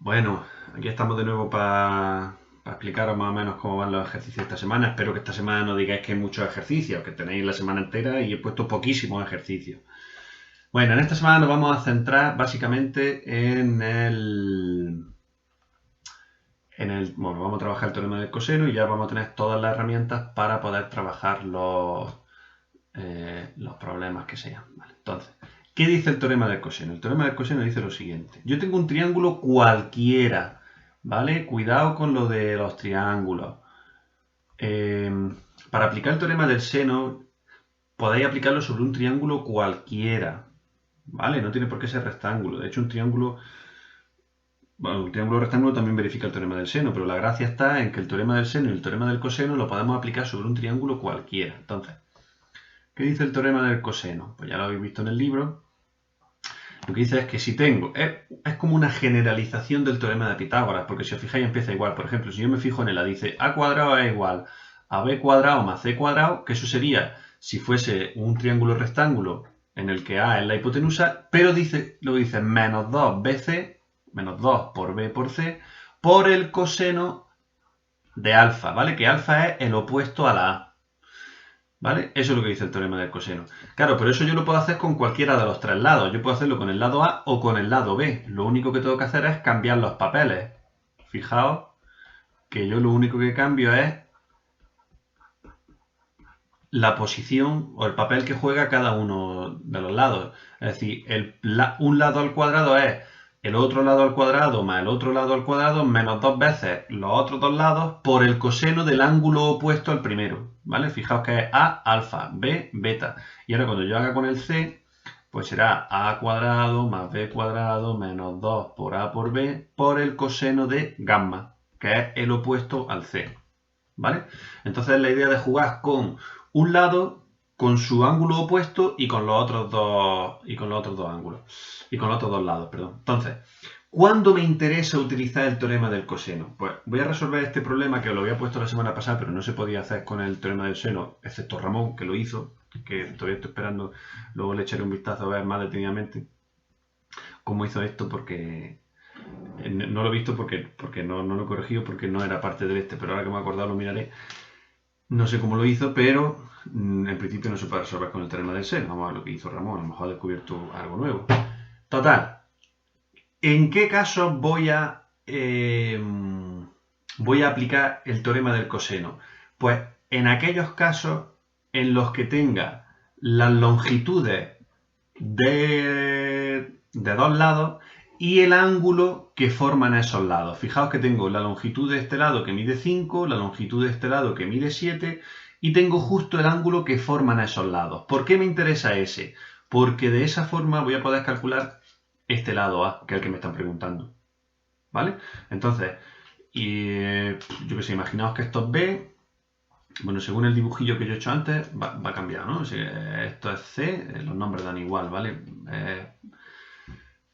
Bueno, aquí estamos de nuevo para explicaros más o menos cómo van los ejercicios esta semana. Espero que esta semana no digáis que hay muchos ejercicios, que tenéis la semana entera y he puesto poquísimos ejercicios. Bueno, en esta semana nos vamos a centrar básicamente bueno, vamos a trabajar el teorema del coseno y ya vamos a tener todas las herramientas para poder trabajar los problemas que sean. Vale, entonces, ¿qué dice el teorema del coseno? El teorema del coseno dice lo siguiente. Yo tengo un triángulo cualquiera, ¿vale? Cuidado con lo de los triángulos. Para aplicar el teorema del seno, podéis aplicarlo sobre un triángulo cualquiera, ¿vale? No tiene por qué ser rectángulo. De hecho, un triángulo rectángulo también verifica el teorema del seno, pero la gracia está en que el teorema del seno y el teorema del coseno lo podemos aplicar sobre un triángulo cualquiera. Entonces, ¿qué dice el teorema del coseno? Pues ya lo habéis visto en el libro. Lo que dice es que si tengo, es como una generalización del teorema de Pitágoras, porque si os fijáis empieza igual. Por ejemplo, si yo me fijo en él, dice a cuadrado es igual a b cuadrado más c cuadrado, que eso sería si fuese un triángulo rectángulo en el que a es la hipotenusa, pero lo dice menos 2bc, menos 2 por b por c, por el coseno de alfa, ¿vale? Que alfa es el opuesto a la a. ¿Vale? Eso es lo que dice el teorema del coseno. Claro, pero eso yo lo puedo hacer con cualquiera de los tres lados. Yo puedo hacerlo con el lado A o con el lado B. Lo único que tengo que hacer es cambiar los papeles. Fijaos que yo lo único que cambio es la posición o el papel que juega cada uno de los lados. Es decir, un lado al cuadrado es el otro lado al cuadrado más el otro lado al cuadrado menos dos veces los otros dos lados por el coseno del ángulo opuesto al primero. ¿Vale? Fijaos que es A alfa, B beta. Y ahora cuando yo haga con el C, pues será A cuadrado más B cuadrado menos 2 por A por B por el coseno de gamma, que es el opuesto al C. ¿Vale? Entonces la idea de jugar con un lado con su ángulo opuesto y con los otros dos ángulos y con los otros dos lados, perdón. Entonces, ¿cuándo me interesa utilizar el teorema del coseno? Pues voy a resolver este problema que os lo había puesto la semana pasada, pero no se podía hacer con el teorema del seno, excepto Ramón, que lo hizo, que todavía estoy esperando, luego le echaré un vistazo a ver más detenidamente cómo hizo esto, porque no lo he visto porque no lo he corregido, porque no era parte del pero ahora que me he acordado lo miraré. No sé cómo lo hizo, pero en principio no se puede resolver con el teorema del seno. Vamos a ver lo que hizo Ramón, a lo mejor ha descubierto algo nuevo. Total, ¿en qué casos voy a aplicar el teorema del coseno? Pues en aquellos casos en los que tenga las longitudes de dos lados y el ángulo que forman esos lados. Fijaos que tengo la longitud de este lado que mide 5, la longitud de este lado que mide 7 y tengo justo el ángulo que forman esos lados. ¿Por qué me interesa ese? Porque de esa forma voy a poder calcular este lado A, que es el que me están preguntando. ¿Vale? Entonces, yo que sé, imaginaos que esto es B. Bueno, según el dibujillo que yo he hecho antes, va a cambiar, ¿no? Si esto es C, los nombres dan igual, ¿vale?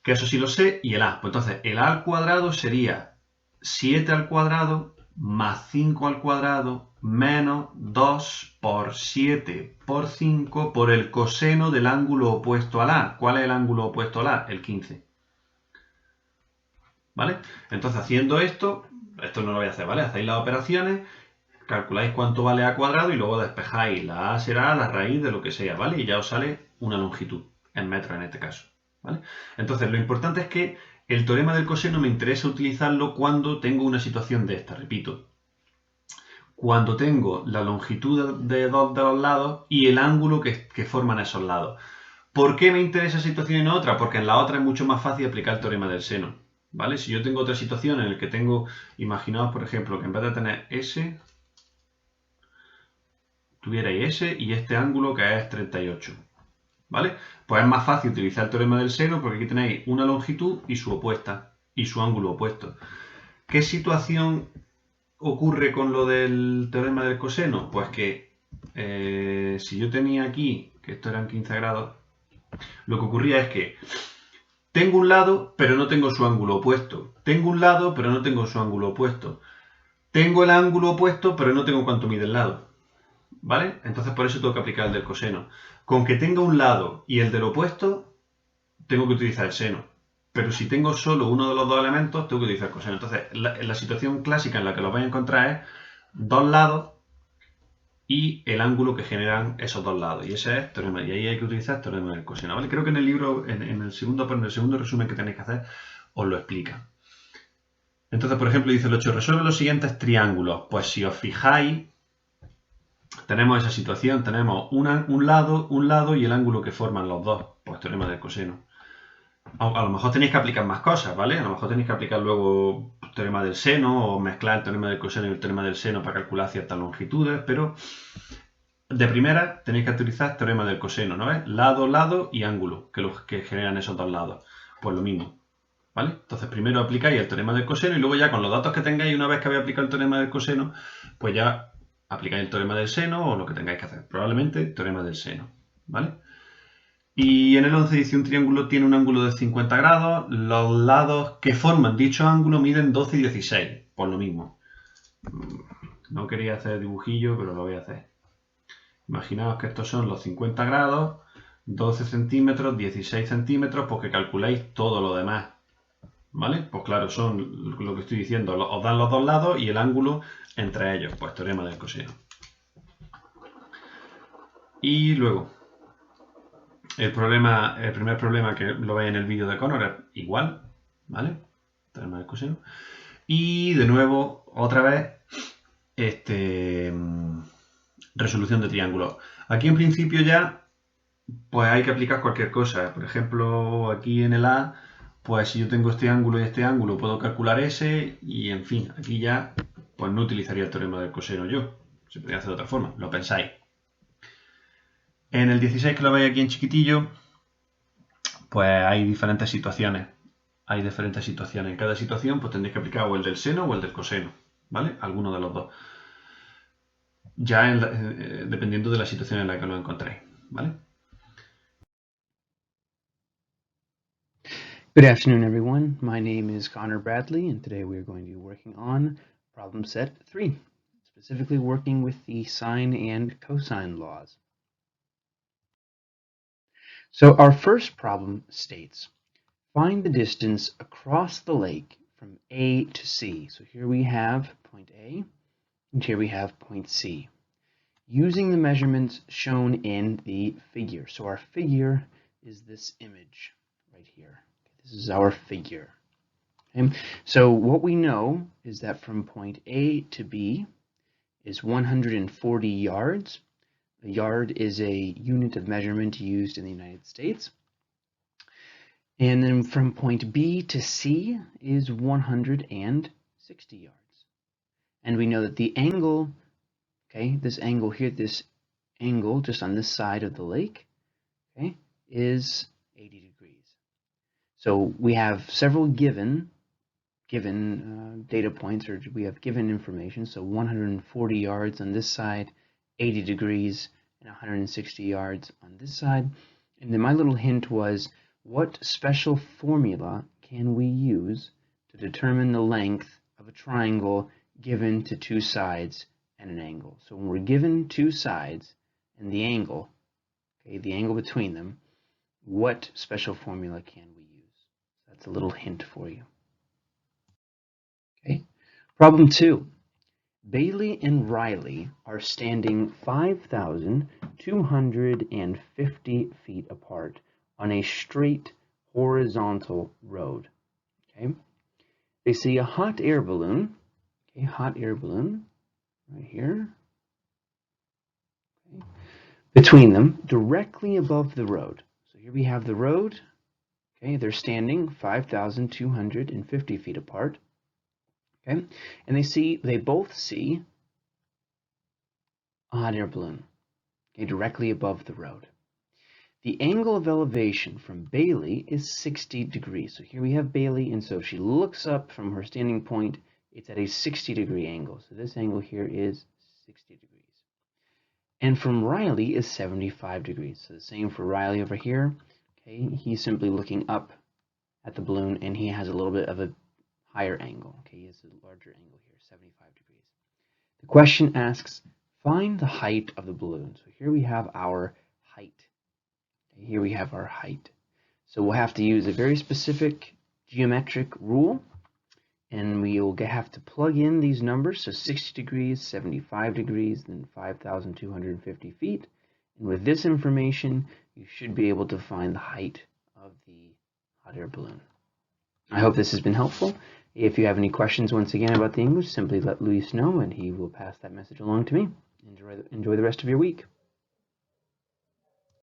Que eso sí lo sé, y el A. Pues entonces, el A al cuadrado sería 7 al cuadrado más 5 al cuadrado menos 2 por 7 por 5 por el coseno del ángulo opuesto al A. ¿Cuál es el ángulo opuesto al A? El 15. ¿Vale? Entonces, haciendo esto no lo voy a hacer, ¿vale? Hacéis las operaciones, calculáis cuánto vale A cuadrado y luego despejáis. La A será la raíz de lo que sea, ¿vale? Y ya os sale una longitud, en metros en este caso, ¿vale? Entonces, lo importante es que el teorema del coseno me interesa utilizarlo cuando tengo una situación de esta, repito. Cuando tengo la longitud de dos de los lados y el ángulo que forman esos lados. ¿Por qué me interesa esa situación y no otra? Porque en la otra es mucho más fácil aplicar el teorema del seno, ¿vale? Si yo tengo otra situación en la que tengo, imaginaos por ejemplo que en vez de tener S, tuvierais S y este ángulo que es 38, ¿vale? Pues es más fácil utilizar el teorema del seno porque aquí tenéis una longitud y su opuesta, y su ángulo opuesto. ¿Qué situación ocurre con lo del teorema del coseno? Pues que si yo tenía aquí, que esto eran 15 grados, lo que ocurría es que tengo un lado, pero no tengo su ángulo opuesto. Tengo un lado, pero no tengo su ángulo opuesto. Tengo el ángulo opuesto, pero no tengo cuánto mide el lado. ¿Vale? Entonces por eso tengo que aplicar el del coseno. Con que tenga un lado y el del opuesto, tengo que utilizar el seno. pero si tengo solo uno de los dos elementos, tengo que utilizar coseno. Entonces, la situación clásica en la que lo vais a encontrar es dos lados y el ángulo que generan esos dos lados. Y ese es teorema. Y ahí hay que utilizar teorema del coseno. ¿Vale? Creo que en el libro, en el segundo resumen que tenéis que hacer, os lo explica. Entonces, por ejemplo, dice el 8, resuelve los siguientes triángulos. Pues si os fijáis, tenemos esa situación, tenemos un lado y el ángulo que forman los dos, pues teorema del coseno. A lo mejor tenéis que aplicar más cosas, ¿vale? A lo mejor tenéis que aplicar luego el teorema del seno o mezclar el teorema del coseno y el teorema del seno para calcular ciertas longitudes, pero de primera tenéis que utilizar teorema del coseno, ¿no ves? Lado y ángulo, que generan esos dos lados. Pues lo mismo, ¿vale? Entonces primero aplicáis el teorema del coseno y luego ya con los datos que tengáis, una vez que habéis aplicado el teorema del coseno, pues ya aplicáis el teorema del seno o lo que tengáis que hacer. Probablemente teorema del seno, ¿vale? Y en el 11 dice un triángulo tiene un ángulo de 50 grados, los lados que forman dicho ángulo miden 12 y 16, por lo mismo. No quería hacer dibujillo, pero lo voy a hacer. Imaginaos que estos son los 50 grados, 12 centímetros, 16 centímetros, pues que calculáis todo lo demás. ¿Vale? Pues claro, son lo que estoy diciendo, os dan los dos lados y el ángulo entre ellos, pues teorema del coseno. Y luego, el primer problema que lo veis en el vídeo de Connor es igual, ¿vale? Teorema del coseno. Y de nuevo, otra vez, resolución de triángulos. Aquí en principio ya, pues hay que aplicar cualquier cosa. Por ejemplo, aquí en el A, pues si yo tengo este ángulo y este ángulo, puedo calcular ese y en fin, aquí ya, pues no utilizaría el teorema del coseno yo. Se podría hacer de otra forma, lo pensáis. En el 16 que lo veis aquí en chiquitillo, pues hay diferentes situaciones. En cada situación pues tendréis que aplicar o el del seno o el del coseno, ¿vale? Alguno de los dos. Ya dependiendo de la situación en la que lo encontréis, ¿vale? Good afternoon, everyone. My name is Connor Bradley, and today we are going to be working on problem set 3, specifically working with the sine and cosine laws. So our first problem states, find the distance across the lake from A to C. So here we have point A, and here we have point C, using the measurements shown in the figure. So our figure is this image right here. This is our figure. Okay? So what we know is that from point A to B is 140 yards. A yard is a unit of measurement used in the United States. And then from point B to C is 160 yards. And we know that the angle, okay, this angle here, this angle just on this side of the lake, okay, is 80 degrees. So we have several given data points, or we have given information. So 140 yards on this side, 80 degrees, and 160 yards on this side. And then my little hint was, what special formula can we use to determine the length of a triangle given to two sides and an angle? So when we're given two sides and the angle, okay, the angle between them, what special formula can we use? That's a little hint for you. Okay. Problem 2. Bailey and Riley are standing 5,250 feet apart on a straight horizontal road. Okay. They see a hot air balloon. Okay, hot air balloon right here. Okay. Between them, directly above the road. So here we have the road. Okay, they're standing 5,250 feet apart. Okay, and they both see a hot air balloon, okay, directly above the road. The angle of elevation from Bailey is 60 degrees. So here we have Bailey, and so if she looks up from her standing point, it's at a 60-degree angle. So this angle here is 60 degrees. And from Riley is 75 degrees. So the same for Riley over here. Okay, he's simply looking up at the balloon, and he has a little bit of a higher angle. Okay, he has a larger angle here, 75 degrees. The question asks, find the height of the balloon. So here we have our height. Okay, here we have our height. So we'll have to use a very specific geometric rule, and we will have to plug in these numbers, so 60 degrees, 75 degrees, then 5,250 feet. And with this information, you should be able to find the height of the hot air balloon. I hope this has been helpful. If you have any questions, once again, about the English, simply let Luis know, and he will pass that message along to me. Enjoy the rest of your week.